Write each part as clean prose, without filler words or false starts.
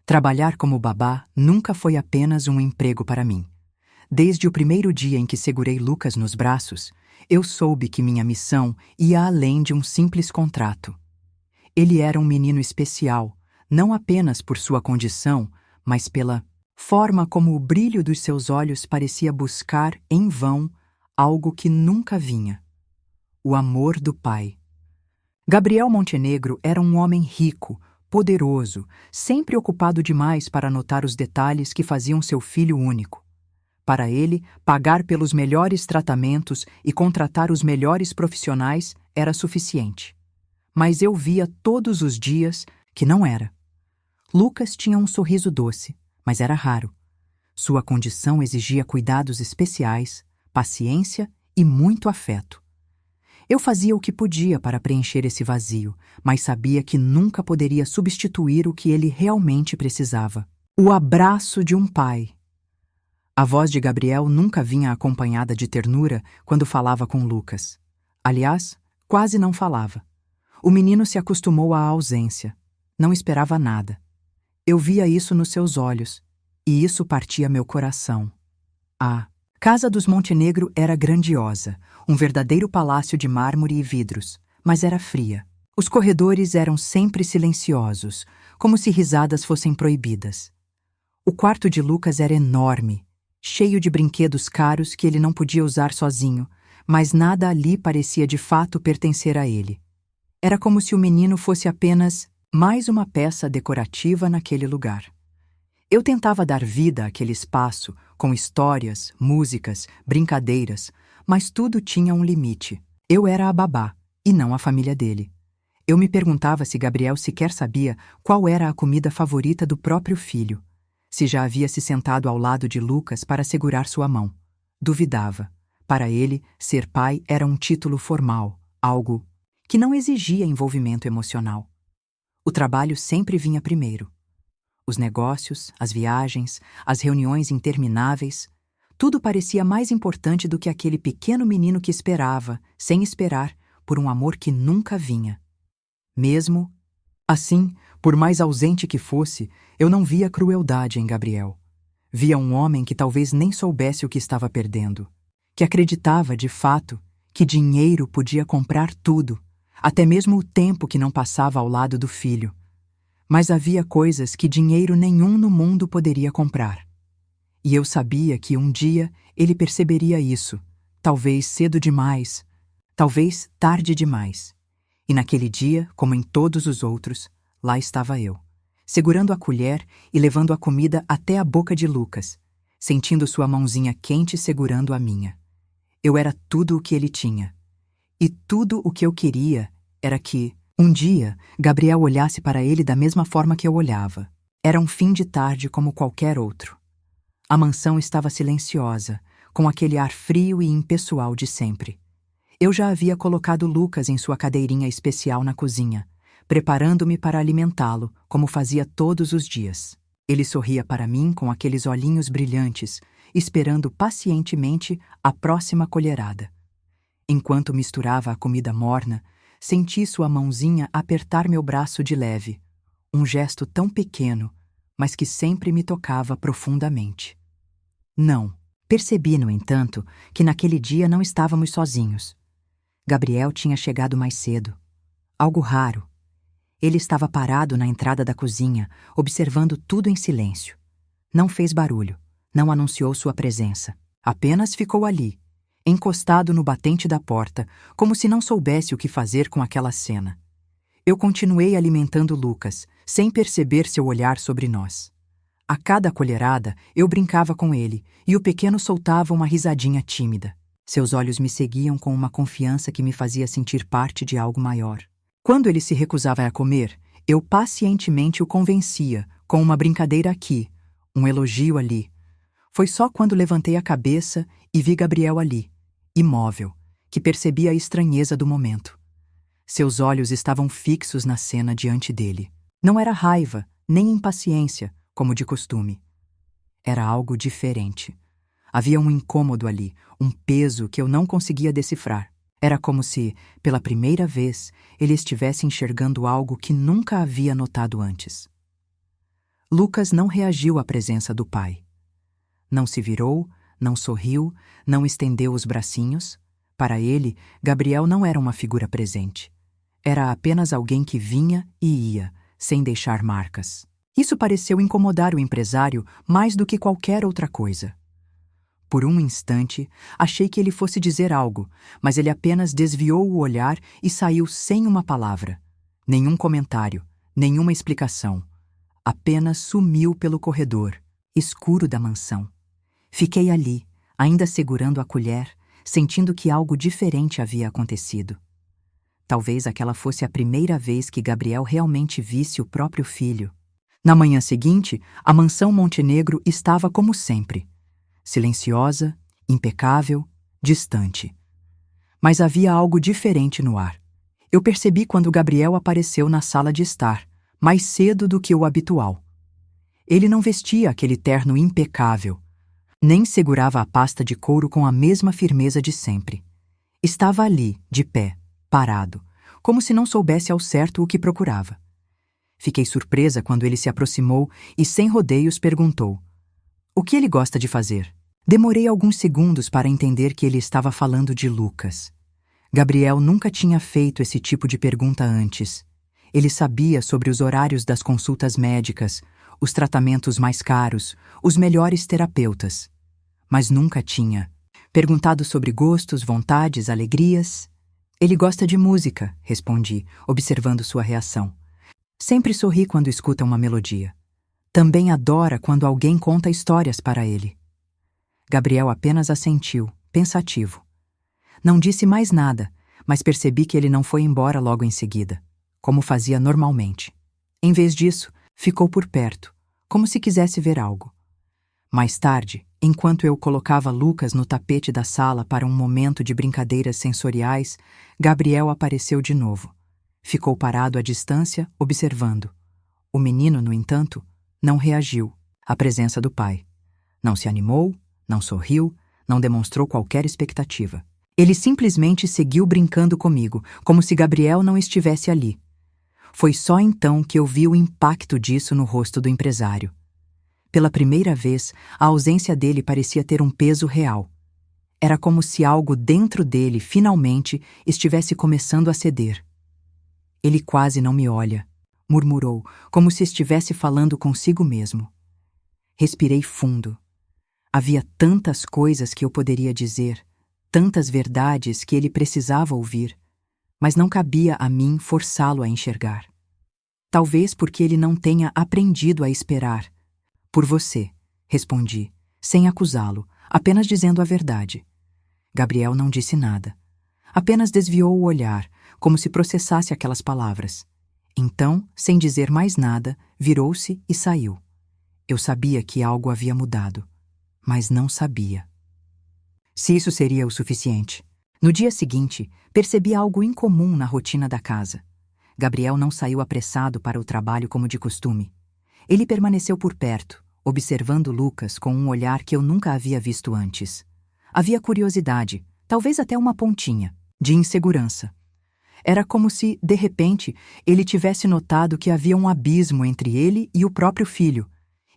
Trabalhar como babá nunca foi apenas um emprego para mim. Desde o primeiro dia em que segurei Lucas nos braços, eu soube que minha missão ia além de um simples contrato. Ele era um menino especial, não apenas por sua condição, mas pela forma como o brilho dos seus olhos parecia buscar, em vão, algo que nunca vinha: o amor do pai. Gabriel Montenegro era um homem rico, poderoso, sempre ocupado demais para notar os detalhes que faziam seu filho único. Para ele, pagar pelos melhores tratamentos e contratar os melhores profissionais era suficiente. Mas eu via todos os dias que não era. Lucas tinha um sorriso doce, mas era raro. Sua condição exigia cuidados especiais, paciência e muito afeto. Eu fazia o que podia para preencher esse vazio, mas sabia que nunca poderia substituir o que ele realmente precisava: o abraço de um pai. A voz de Gabriel nunca vinha acompanhada de ternura quando falava com Lucas. Aliás, quase não falava. O menino se acostumou à ausência. Não esperava nada. Eu via isso nos seus olhos, e isso partia meu coração. A casa dos Montenegro era grandiosa, um verdadeiro palácio de mármore e vidros, mas era fria. Os corredores eram sempre silenciosos, como se risadas fossem proibidas. O quarto de Lucas era enorme, cheio de brinquedos caros que ele não podia usar sozinho, mas nada ali parecia de fato pertencer a ele. Era como se o menino fosse apenas mais uma peça decorativa naquele lugar. Eu tentava dar vida àquele espaço, com histórias, músicas, brincadeiras, mas tudo tinha um limite. Eu era a babá, e não a família dele. Eu me perguntava se Gabriel sequer sabia qual era a comida favorita do próprio filho, se já havia se sentado ao lado de Lucas para segurar sua mão. Duvidava. Para ele, ser pai era um título formal, algo que não exigia envolvimento emocional. O trabalho sempre vinha primeiro. Os negócios, as viagens, as reuniões intermináveis, tudo parecia mais importante do que aquele pequeno menino que esperava, sem esperar, por um amor que nunca vinha. Mesmo assim, por mais ausente que fosse, eu não via crueldade em Gabriel. Via um homem que talvez nem soubesse o que estava perdendo, que acreditava, de fato, que dinheiro podia comprar tudo, até mesmo o tempo que não passava ao lado do filho. Mas havia coisas que dinheiro nenhum no mundo poderia comprar. E eu sabia que um dia ele perceberia isso, talvez cedo demais, talvez tarde demais. E naquele dia, como em todos os outros, lá estava eu, segurando a colher e levando a comida até a boca de Lucas, sentindo sua mãozinha quente segurando a minha. Eu era tudo o que ele tinha. E tudo o que eu queria era que, um dia, Gabriel olhasse para ele da mesma forma que eu olhava. Era um fim de tarde como qualquer outro. A mansão estava silenciosa, com aquele ar frio e impessoal de sempre. Eu já havia colocado Lucas em sua cadeirinha especial na cozinha, preparando-me para alimentá-lo, como fazia todos os dias. Ele sorria para mim com aqueles olhinhos brilhantes, esperando pacientemente a próxima colherada. Enquanto misturava a comida morna, senti sua mãozinha apertar meu braço de leve, um gesto tão pequeno, mas que sempre me tocava profundamente. Não. Percebi, no entanto, que naquele dia não estávamos sozinhos. Gabriel tinha chegado mais cedo. Algo raro. Ele estava parado na entrada da cozinha, observando tudo em silêncio. Não fez barulho, não anunciou sua presença. Apenas ficou ali, encostado no batente da porta, como se não soubesse o que fazer com aquela cena. Eu continuei alimentando Lucas, sem perceber seu olhar sobre nós. A cada colherada, eu brincava com ele, e o pequeno soltava uma risadinha tímida. Seus olhos me seguiam com uma confiança que me fazia sentir parte de algo maior. Quando ele se recusava a comer, eu pacientemente o convencia, com uma brincadeira aqui, um elogio ali. Foi só quando levantei a cabeça e vi Gabriel ali, imóvel, que percebi a estranheza do momento. Seus olhos estavam fixos na cena diante dele. Não era raiva, nem impaciência, como de costume. Era algo diferente. Havia um incômodo ali, um peso que eu não conseguia decifrar. Era como se, pela primeira vez, ele estivesse enxergando algo que nunca havia notado antes. Lucas não reagiu à presença do pai. Não se virou, não sorriu, não estendeu os bracinhos. Para ele, Gabriel não era uma figura presente. Era apenas alguém que vinha e ia, sem deixar marcas. Isso pareceu incomodar o empresário mais do que qualquer outra coisa. Por um instante, achei que ele fosse dizer algo, mas ele apenas desviou o olhar e saiu sem uma palavra. Nenhum comentário, nenhuma explicação. Apenas sumiu pelo corredor, escuro da mansão. Fiquei ali, ainda segurando a colher, sentindo que algo diferente havia acontecido. Talvez aquela fosse a primeira vez que Gabriel realmente visse o próprio filho. Na manhã seguinte, a mansão Montenegro estava como sempre. Silenciosa, impecável, distante. Mas havia algo diferente no ar. Eu percebi quando Gabriel apareceu na sala de estar, mais cedo do que o habitual. Ele não vestia aquele terno impecável, nem segurava a pasta de couro com a mesma firmeza de sempre. Estava ali, de pé, parado, como se não soubesse ao certo o que procurava. Fiquei surpresa quando ele se aproximou e, sem rodeios, perguntou: "O que ele gosta de fazer?" Demorei alguns segundos para entender que ele estava falando de Lucas. Gabriel nunca tinha feito esse tipo de pergunta antes. Ele sabia sobre os horários das consultas médicas, os tratamentos mais caros, os melhores terapeutas. Mas nunca tinha perguntado sobre gostos, vontades, alegrias. "Ele gosta de música", respondi, observando sua reação. Sempre sorri quando escuta uma melodia. Também adora quando alguém conta histórias para ele. Gabriel apenas assentiu, pensativo. Não disse mais nada, mas percebi que ele não foi embora logo em seguida, como fazia normalmente. Em vez disso, ficou por perto, como se quisesse ver algo. Mais tarde, enquanto eu colocava Lucas no tapete da sala para um momento de brincadeiras sensoriais, Gabriel apareceu de novo. Ficou parado à distância, observando. O menino, no entanto, não reagiu à presença do pai. Não se animou, não sorriu, não demonstrou qualquer expectativa. Ele simplesmente seguiu brincando comigo, como se Gabriel não estivesse ali. Foi só então que eu vi o impacto disso no rosto do empresário. Pela primeira vez, a ausência dele parecia ter um peso real. Era como se algo dentro dele, finalmente, estivesse começando a ceder. "Ele quase não me olha", murmurou, como se estivesse falando consigo mesmo. Respirei fundo. Havia tantas coisas que eu poderia dizer, tantas verdades que ele precisava ouvir, mas não cabia a mim forçá-lo a enxergar. Talvez porque ele não tenha aprendido a esperar. "Por você", respondi, sem acusá-lo, apenas dizendo a verdade. Gabriel não disse nada. Apenas desviou o olhar, como se processasse aquelas palavras. Então, sem dizer mais nada, virou-se e saiu. Eu sabia que algo havia mudado, mas não sabia se isso seria o suficiente. No dia seguinte, percebi algo incomum na rotina da casa. Gabriel não saiu apressado para o trabalho como de costume. Ele permaneceu por perto, observando Lucas com um olhar que eu nunca havia visto antes. Havia curiosidade, talvez até uma pontinha, de insegurança. Era como se, de repente, ele tivesse notado que havia um abismo entre ele e o próprio filho,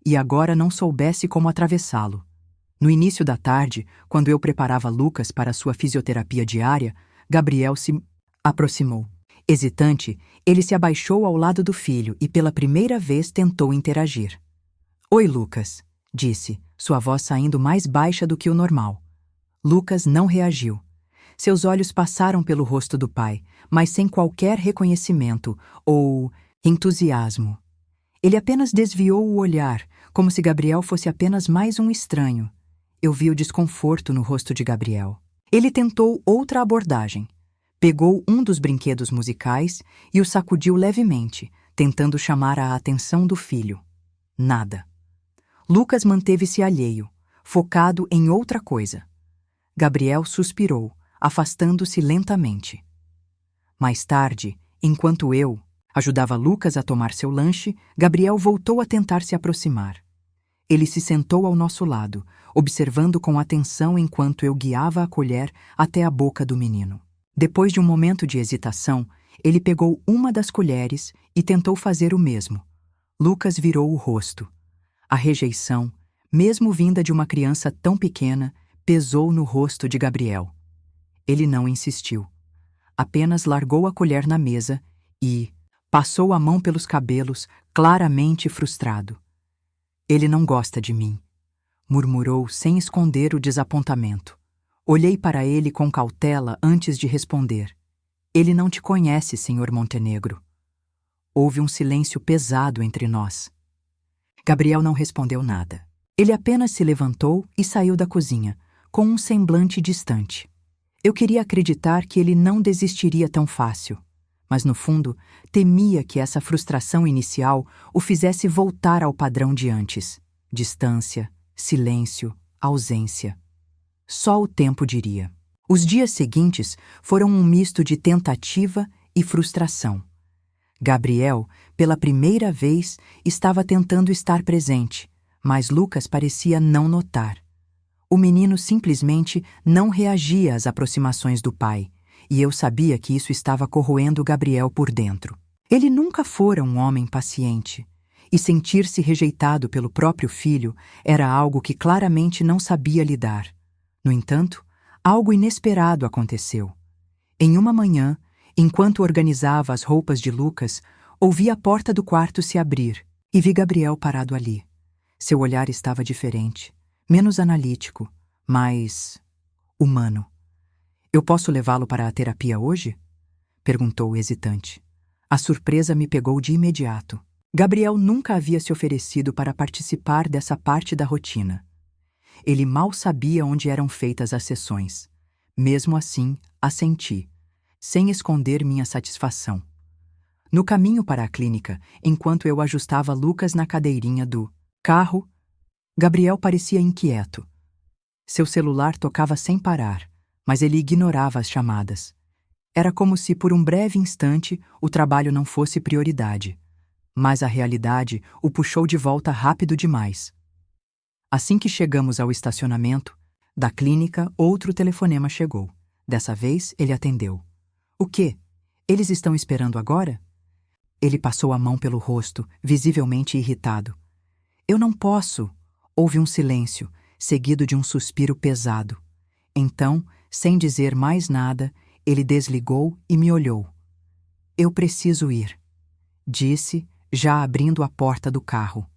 e agora não soubesse como atravessá-lo. No início da tarde, quando eu preparava Lucas para sua fisioterapia diária, Gabriel se aproximou. Hesitante, ele se abaixou ao lado do filho e pela primeira vez tentou interagir. "Oi, Lucas", disse, sua voz saindo mais baixa do que o normal. Lucas não reagiu. Seus olhos passaram pelo rosto do pai, mas sem qualquer reconhecimento ou entusiasmo. Ele apenas desviou o olhar, como se Gabriel fosse apenas mais um estranho. Eu vi o desconforto no rosto de Gabriel. Ele tentou outra abordagem. Pegou um dos brinquedos musicais e o sacudiu levemente, tentando chamar a atenção do filho. Nada. Lucas manteve-se alheio, focado em outra coisa. Gabriel suspirou, afastando-se lentamente. Mais tarde, enquanto eu ajudava Lucas a tomar seu lanche, Gabriel voltou a tentar se aproximar. Ele se sentou ao nosso lado, observando com atenção enquanto eu guiava a colher até a boca do menino. Depois de um momento de hesitação, ele pegou uma das colheres e tentou fazer o mesmo. Lucas virou o rosto. A rejeição, mesmo vinda de uma criança tão pequena, pesou no rosto de Gabriel. Ele não insistiu. Apenas largou a colher na mesa e passou a mão pelos cabelos, claramente frustrado. Ele não gosta de mim, murmurou sem esconder o desapontamento. Olhei para ele com cautela antes de responder. Ele não te conhece, Sr. Montenegro. Houve um silêncio pesado entre nós. Gabriel não respondeu nada. Ele apenas se levantou e saiu da cozinha, com um semblante distante. Eu queria acreditar que ele não desistiria tão fácil, mas no fundo temia que essa frustração inicial o fizesse voltar ao padrão de antes: distância, silêncio, ausência. Só o tempo diria. Os dias seguintes foram um misto de tentativa e frustração. Gabriel, pela primeira vez, estava tentando estar presente, mas Lucas parecia não notar. O menino simplesmente não reagia às aproximações do pai, e eu sabia que isso estava corroendo Gabriel por dentro. Ele nunca fora um homem paciente, e sentir-se rejeitado pelo próprio filho era algo que claramente não sabia lidar. No entanto, algo inesperado aconteceu. Em uma manhã, enquanto organizava as roupas de Lucas, ouvi a porta do quarto se abrir e vi Gabriel parado ali. Seu olhar estava diferente, menos analítico, mais humano. Eu posso levá-lo para a terapia hoje? Perguntou hesitante. A surpresa me pegou de imediato. Gabriel nunca havia se oferecido para participar dessa parte da rotina. Ele mal sabia onde eram feitas as sessões. Mesmo assim, assenti, sem esconder minha satisfação. No caminho para a clínica, enquanto eu ajustava Lucas na cadeirinha do carro, Gabriel parecia inquieto. Seu celular tocava sem parar, mas ele ignorava as chamadas. Era como se, por um breve instante, o trabalho não fosse prioridade. Mas a realidade o puxou de volta rápido demais. Assim que chegamos ao estacionamento da clínica, outro telefonema chegou. Dessa vez, ele atendeu. O quê? Eles estão esperando agora? Ele passou a mão pelo rosto, visivelmente irritado. Eu não posso. Houve um silêncio, seguido de um suspiro pesado. Então, sem dizer mais nada, ele desligou e me olhou. Eu preciso ir, disse, já abrindo a porta do carro.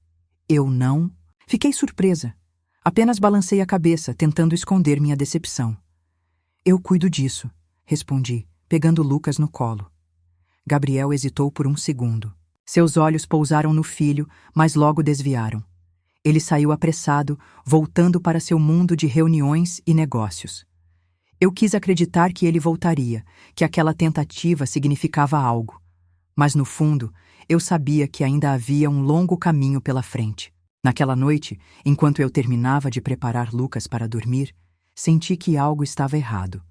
Eu não... Fiquei surpresa. Apenas balancei a cabeça, tentando esconder minha decepção. Eu cuido disso, respondi, pegando Lucas no colo. Gabriel hesitou por um segundo. Seus olhos pousaram no filho, mas logo desviaram. Ele saiu apressado, voltando para seu mundo de reuniões e negócios. Eu quis acreditar que ele voltaria, que aquela tentativa significava algo. Mas no fundo, eu sabia que ainda havia um longo caminho pela frente. Naquela noite, enquanto eu terminava de preparar Lucas para dormir, senti que algo estava errado.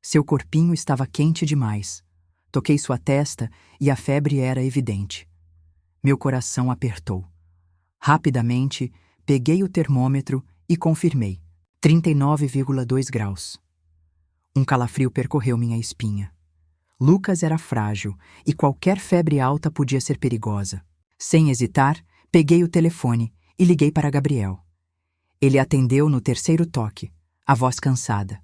Seu corpinho estava quente demais. Toquei sua testa e a febre era evidente. Meu coração apertou. Rapidamente, peguei o termômetro e confirmei. 39,2 graus. Um calafrio percorreu minha espinha. Lucas era frágil e qualquer febre alta podia ser perigosa. Sem hesitar, peguei o telefone e liguei para Gabriel. Ele atendeu no terceiro toque, a voz cansada.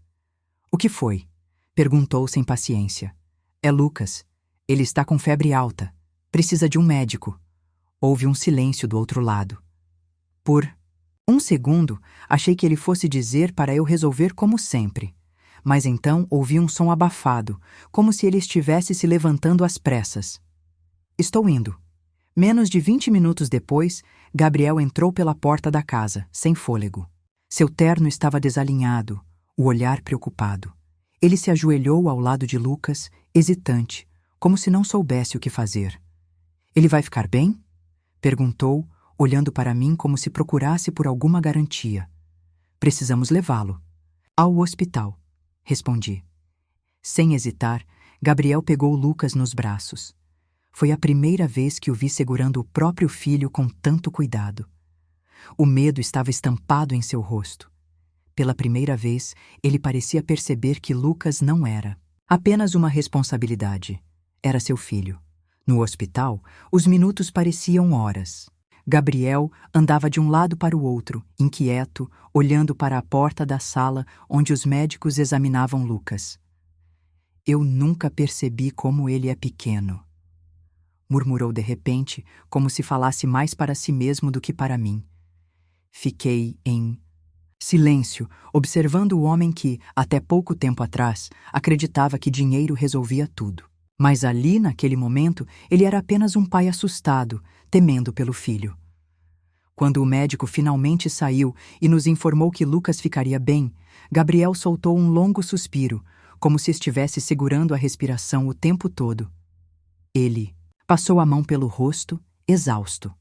O que foi? Perguntou sem paciência. É Lucas. Ele está com febre alta. Precisa de um médico. Houve um silêncio do outro lado. Por um segundo, achei que ele fosse dizer para eu resolver como sempre. Mas então ouvi um som abafado, como se ele estivesse se levantando às pressas. Estou indo. Menos de 20 minutos depois, Gabriel entrou pela porta da casa, sem fôlego. Seu terno estava desalinhado, o olhar preocupado. Ele se ajoelhou ao lado de Lucas, hesitante, como se não soubesse o que fazer. Ele vai ficar bem? Perguntou, olhando para mim como se procurasse por alguma garantia. Precisamos levá-lo. Ao hospital, respondi. Sem hesitar, Gabriel pegou Lucas nos braços. Foi a primeira vez que o vi segurando o próprio filho com tanto cuidado. O medo estava estampado em seu rosto. Pela primeira vez, ele parecia perceber que Lucas não era apenas uma responsabilidade. Era seu filho. No hospital, os minutos pareciam horas. Gabriel andava de um lado para o outro, inquieto, olhando para a porta da sala onde os médicos examinavam Lucas. Eu nunca percebi como ele é pequeno, murmurou de repente, como se falasse mais para si mesmo do que para mim. Fiquei em silêncio, observando o homem que, até pouco tempo atrás, acreditava que dinheiro resolvia tudo. Mas ali, naquele momento, ele era apenas um pai assustado, temendo pelo filho. Quando o médico finalmente saiu e nos informou que Lucas ficaria bem, Gabriel soltou um longo suspiro, como se estivesse segurando a respiração o tempo todo. Ele passou a mão pelo rosto, exausto.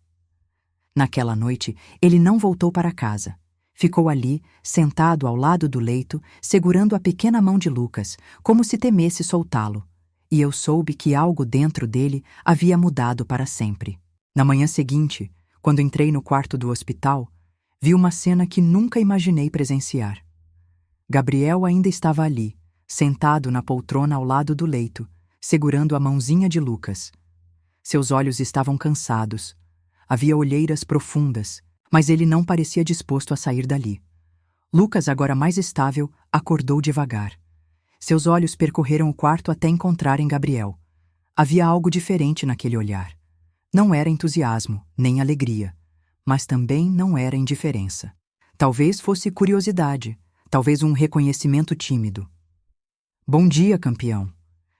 Naquela noite, ele não voltou para casa. Ficou ali, sentado ao lado do leito, segurando a pequena mão de Lucas, como se temesse soltá-lo. E eu soube que algo dentro dele havia mudado para sempre. Na manhã seguinte, quando entrei no quarto do hospital, vi uma cena que nunca imaginei presenciar. Gabriel ainda estava ali, sentado na poltrona ao lado do leito, segurando a mãozinha de Lucas. Seus olhos estavam cansados. Havia olheiras profundas, mas ele não parecia disposto a sair dali. Lucas, agora mais estável, acordou devagar. Seus olhos percorreram o quarto até encontrarem Gabriel. Havia algo diferente naquele olhar. Não era entusiasmo, nem alegria, mas também não era indiferença. Talvez fosse curiosidade, talvez um reconhecimento tímido. "Bom dia, campeão",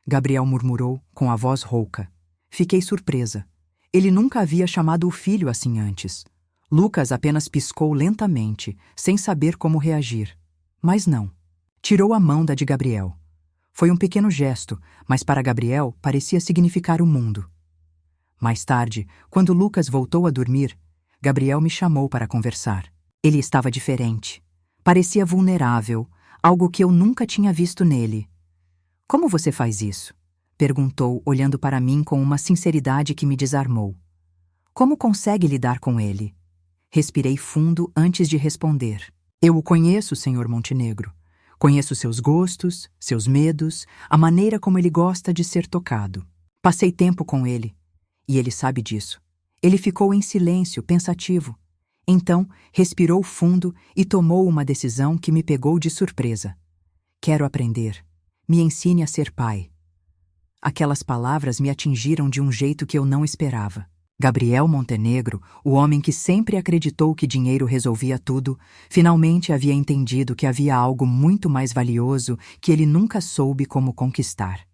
Gabriel murmurou com a voz rouca. Fiquei surpresa. Ele nunca havia chamado o filho assim antes. Lucas apenas piscou lentamente, sem saber como reagir. Mas não. Tirou a mão da de Gabriel. Foi um pequeno gesto, mas para Gabriel parecia significar o mundo. Mais tarde, quando Lucas voltou a dormir, Gabriel me chamou para conversar. Ele estava diferente. Parecia vulnerável, algo que eu nunca tinha visto nele. "Como você faz isso?", perguntou, olhando para mim com uma sinceridade que me desarmou. "Como consegue lidar com ele?" Respirei fundo antes de responder. "Eu o conheço, Sr. Montenegro. Conheço seus gostos, seus medos, a maneira como ele gosta de ser tocado. Passei tempo com ele, e ele sabe disso." Ele ficou em silêncio, pensativo. Então, respirou fundo e tomou uma decisão que me pegou de surpresa. "Quero aprender. Me ensine a ser pai." Aquelas palavras me atingiram de um jeito que eu não esperava. Gabriel Montenegro, o homem que sempre acreditou que dinheiro resolvia tudo, finalmente havia entendido que havia algo muito mais valioso que ele nunca soube como conquistar.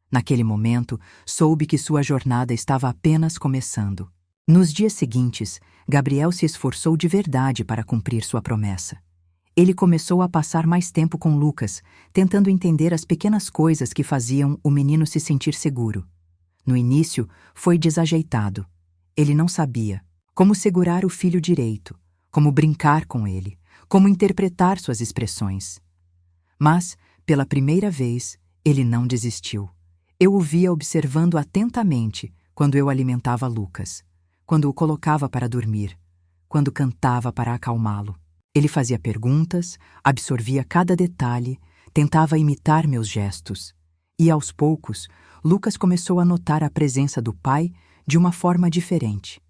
Naquele momento, soube que sua jornada estava apenas começando. Nos dias seguintes, Gabriel se esforçou de verdade para cumprir sua promessa. Ele começou a passar mais tempo com Lucas, tentando entender as pequenas coisas que faziam o menino se sentir seguro. No início, foi desajeitado. Ele não sabia como segurar o filho direito, como brincar com ele, como interpretar suas expressões. Mas, pela primeira vez, ele não desistiu. Eu o via observando atentamente quando eu alimentava Lucas, quando o colocava para dormir, quando cantava para acalmá-lo. Ele fazia perguntas, absorvia cada detalhe, tentava imitar meus gestos. E, aos poucos, Lucas começou a notar a presença do pai de uma forma diferente.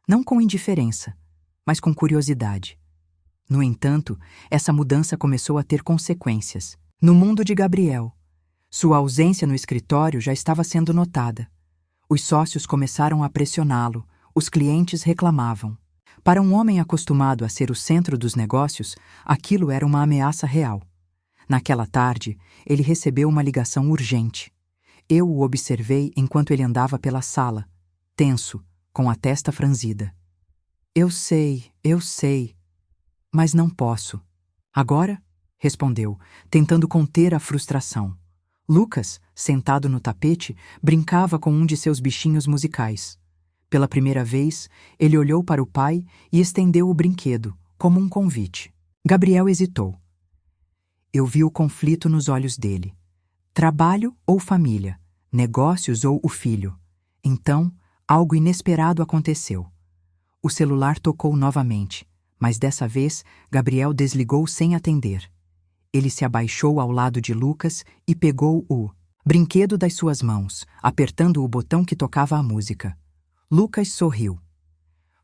Não com indiferença, mas com curiosidade. No entanto, essa mudança começou a ter consequências. No mundo de Gabriel, sua ausência no escritório já estava sendo notada. Os sócios começaram a pressioná-lo, os clientes reclamavam. Para um homem acostumado a ser o centro dos negócios, aquilo era uma ameaça real. Naquela tarde, ele recebeu uma ligação urgente. Eu o observei enquanto ele andava pela sala, tenso, com a testa franzida. Eu sei, mas não posso." "Agora?", respondeu, tentando conter a frustração. Lucas, sentado no tapete, brincava com um de seus bichinhos musicais. Pela primeira vez, ele olhou para o pai e estendeu o brinquedo, como um convite. Gabriel hesitou. Eu vi o conflito nos olhos dele. Trabalho ou família? Negócios ou o filho? Então, algo inesperado aconteceu. O celular tocou novamente, mas dessa vez Gabriel desligou sem atender. Ele se abaixou ao lado de Lucas e pegou o brinquedo das suas mãos, apertando o botão que tocava a música. Lucas sorriu.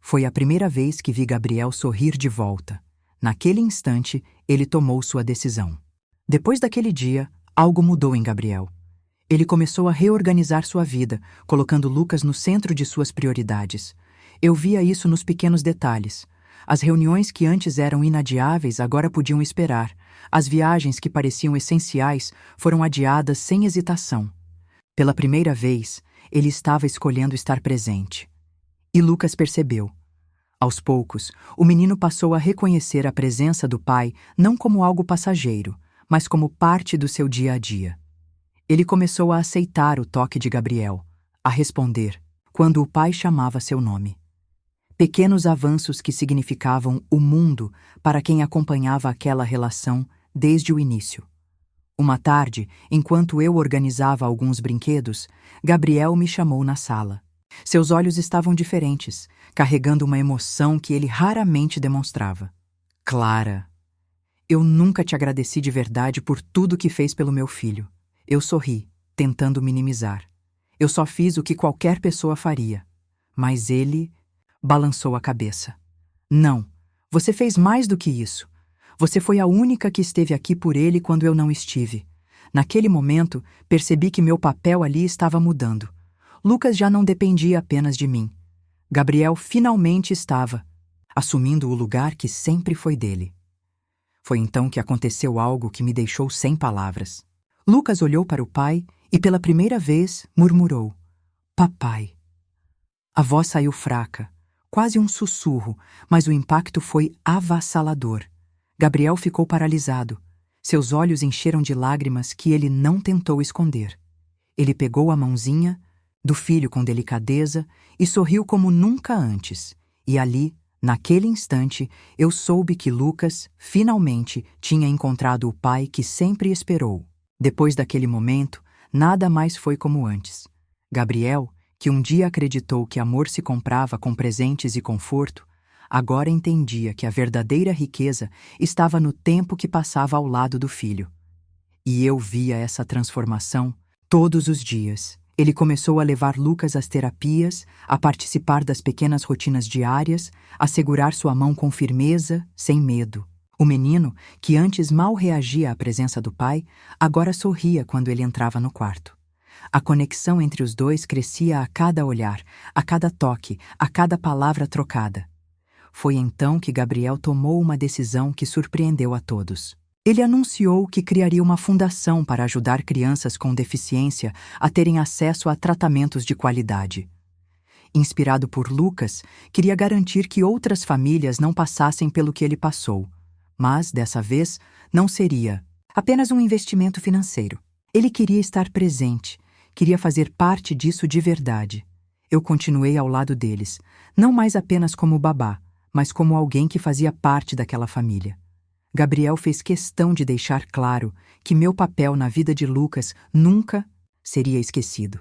Foi a primeira vez que vi Gabriel sorrir de volta. Naquele instante, ele tomou sua decisão. Depois daquele dia, algo mudou em Gabriel. Ele começou a reorganizar sua vida, colocando Lucas no centro de suas prioridades. Eu via isso nos pequenos detalhes. As reuniões que antes eram inadiáveis agora podiam esperar. As viagens que pareciam essenciais foram adiadas sem hesitação. Pela primeira vez, ele estava escolhendo estar presente. E Lucas percebeu. Aos poucos, o menino passou a reconhecer a presença do pai não como algo passageiro, mas como parte do seu dia a dia. Ele começou a aceitar o toque de Gabriel, a responder quando o pai chamava seu nome. Pequenos avanços que significavam o mundo para quem acompanhava aquela relação desde o início. Uma tarde, enquanto eu organizava alguns brinquedos, Gabriel me chamou na sala. Seus olhos estavam diferentes, carregando uma emoção que ele raramente demonstrava. Clara, eu nunca te agradeci de verdade por tudo que fez pelo meu filho. Eu sorri, tentando minimizar. Eu só fiz o que qualquer pessoa faria. Mas ele balançou a cabeça. Não, você fez mais do que isso. Você foi a única que esteve aqui por ele quando eu não estive. Naquele momento, percebi que meu papel ali estava mudando. Lucas já não dependia apenas de mim. Gabriel finalmente estava assumindo o lugar que sempre foi dele. Foi então que aconteceu algo que me deixou sem palavras. Lucas olhou para o pai e, pela primeira vez, murmurou: "Papai." A voz saiu fraca, quase um sussurro, mas o impacto foi avassalador. Gabriel ficou paralisado. Seus olhos encheram de lágrimas que ele não tentou esconder. Ele pegou a mãozinha do filho com delicadeza e sorriu como nunca antes. E ali, naquele instante, eu soube que Lucas, finalmente, tinha encontrado o pai que sempre esperou. Depois daquele momento, nada mais foi como antes. Gabriel, que um dia acreditou que amor se comprava com presentes e conforto, agora entendia que a verdadeira riqueza estava no tempo que passava ao lado do filho. E eu via essa transformação todos os dias. Ele começou a levar Lucas às terapias, a participar das pequenas rotinas diárias, a segurar sua mão com firmeza, sem medo. O menino, que antes mal reagia à presença do pai, agora sorria quando ele entrava no quarto. A conexão entre os dois crescia a cada olhar, a cada toque, a cada palavra trocada. Foi então que Gabriel tomou uma decisão que surpreendeu a todos. Ele anunciou que criaria uma fundação para ajudar crianças com deficiência a terem acesso a tratamentos de qualidade. Inspirado por Lucas, queria garantir que outras famílias não passassem pelo que ele passou. Mas, dessa vez, não seria apenas um investimento financeiro. Ele queria estar presente, queria fazer parte disso de verdade. Eu continuei ao lado deles, não mais apenas como babá, mas como alguém que fazia parte daquela família. Gabriel fez questão de deixar claro que meu papel na vida de Lucas nunca seria esquecido.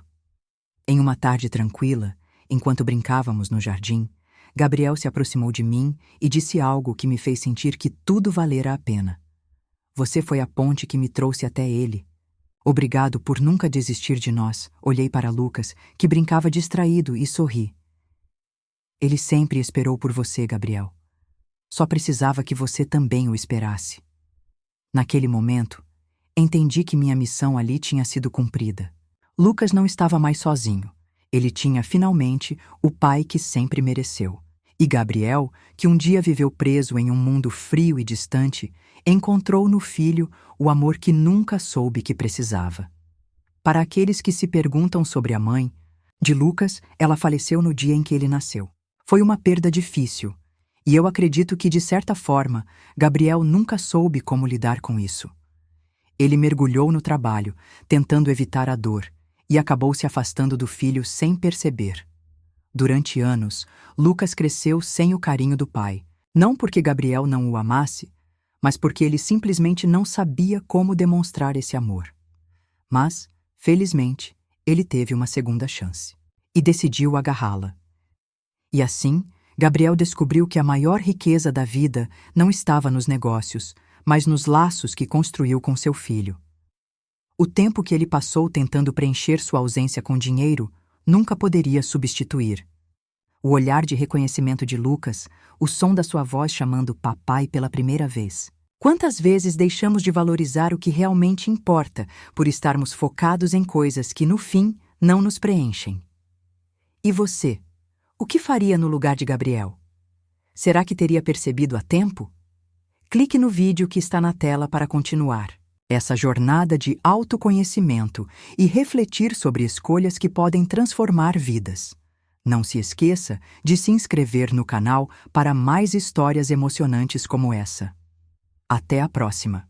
Em uma tarde tranquila, enquanto brincávamos no jardim, Gabriel se aproximou de mim e disse algo que me fez sentir que tudo valera a pena. Você foi a ponte que me trouxe até ele. Obrigado por nunca desistir de nós. Olhei para Lucas, que brincava distraído, e sorri. Ele sempre esperou por você, Gabriel. Só precisava que você também o esperasse. Naquele momento, entendi que minha missão ali tinha sido cumprida. Lucas não estava mais sozinho. Ele tinha, finalmente, o pai que sempre mereceu. E Gabriel, que um dia viveu preso em um mundo frio e distante, encontrou no filho o amor que nunca soube que precisava. Para aqueles que se perguntam sobre a mãe de Lucas, ela faleceu no dia em que ele nasceu. Foi uma perda difícil, e eu acredito que, de certa forma, Gabriel nunca soube como lidar com isso. Ele mergulhou no trabalho, tentando evitar a dor, e acabou se afastando do filho sem perceber. Durante anos, Lucas cresceu sem o carinho do pai, não porque Gabriel não o amasse, mas porque ele simplesmente não sabia como demonstrar esse amor. Mas, felizmente, ele teve uma segunda chance, e decidiu agarrá-la. E assim, Gabriel descobriu que a maior riqueza da vida não estava nos negócios, mas nos laços que construiu com seu filho. O tempo que ele passou tentando preencher sua ausência com dinheiro nunca poderia substituir. O olhar de reconhecimento de Lucas, o som da sua voz chamando papai pela primeira vez. Quantas vezes deixamos de valorizar o que realmente importa por estarmos focados em coisas que, no fim, não nos preenchem? E você? O que faria no lugar de Gabriel? Será que teria percebido a tempo? Clique no vídeo que está na tela para continuar essa jornada de autoconhecimento e refletir sobre escolhas que podem transformar vidas. Não se esqueça de se inscrever no canal para mais histórias emocionantes como essa. Até a próxima!